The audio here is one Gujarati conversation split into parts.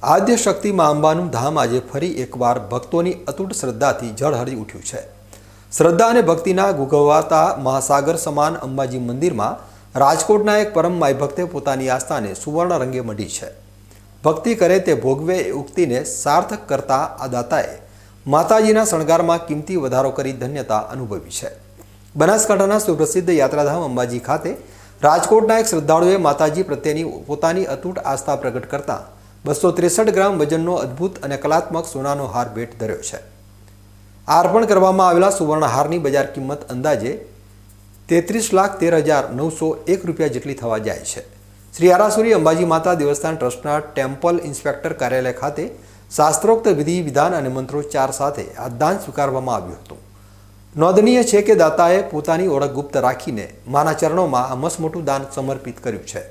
આદ્ય શક્તિ માં અંબાનું ધામ આજે ફરી એકવાર ભક્તોની અતૂટ શ્રદ્ધાથી ઝળહળી ઉઠ્યું છે। શ્રદ્ધા અને ભક્તિના ગુગવાતા મહાસાગર સમાન અંબાજી મંદિરમાં રાજકોટના એક પરમ માય ભક્તે પોતાની આસ્થાને સુવર્ણ રંગે મઢી છે। ભક્તિ કરે તે ભોગવે એ ઉક્તિને સાર્થક કરતા આ દાતાએ માતાજીના શણગારમાં કિંમતી વધારો કરી ધન્યતા અનુભવી છે। બનાસકાંઠાના સુપ્રસિદ્ધ યાત્રાધામ અંબાજી ખાતે રાજકોટના એક શ્રદ્ધાળુએ માતાજી પ્રત્યેની પોતાની અતૂટ આસ્થા પ્રગટ કરતા 263 ગ્રામ વજનનો અદ્ભુત અને કલાત્મક સોનાનો હાર ભેટ ધર્યો છે। આ અર્પણ કરવામાં આવેલા સુવર્ણ હારની બજાર કિંમત અંદાજે 33,13,901 રૂપિયા જેટલી થવા જાય છે। શ્રી આરાસુરી અંબાજી માતા દેવસ્થાન ટ્રસ્ટના ટેમ્પલ ઇન્સ્પેક્ટર કાર્યાલય ખાતે શાસ્ત્રોક્ત વિધિ વિધાન અને મંત્રોચ્ચાર સાથે આ દાન સ્વીકારવામાં આવ્યું હતું। નોંધનીય છે કે દાતાએ પોતાની ઓળખ ગુપ્ત રાખીને માના ચરણોમાં આ મસમોટું દાન સમર્પિત કર્યું છે।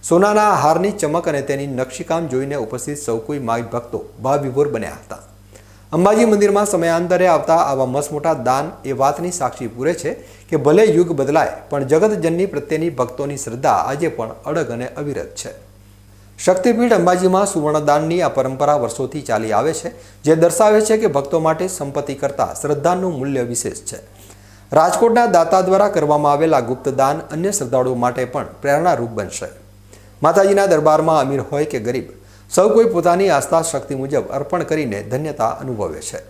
સોનાના હારની ચમક અને તેની નકશીકામ જોઈને ઉપસ્થિત સૌ કોઈ માઈ ભક્તો ભાવવિભોર બન્યા હતા। અંબાજી મંદિરમાં સમયાંતરે આવતા આવા મસમોટા દાન એ વાતની સાક્ષી પૂરે છે કે ભલે યુગ બદલાય પણ જગતજનની પ્રત્યેની ભક્તોની શ્રદ્ધા આજે પણ અડગ અને અવિરત છે। શક્તિપીઠ અંબાજીમાં સુવર્ણદાનની આ પરંપરા વર્ષોથી ચાલી આવે છે, જે દર્શાવે છે કે ભક્તો માટે સંપત્તિ કરતાં શ્રદ્ધાનું મૂલ્ય વિશેષ છે। રાજકોટના દાતા દ્વારા કરવામાં આવેલા ગુપ્તદાન અન્ય શ્રદ્ધાળુઓ માટે પણ પ્રેરણારૂપ બનશે। માતાજીના દરબારમાં અમીર હોય કે ગરીબ, સૌ કોઈ પોતાની આસ્થા શક્તિ મુજબ અર્પણ કરીને ધન્યતા અનુભવે છે।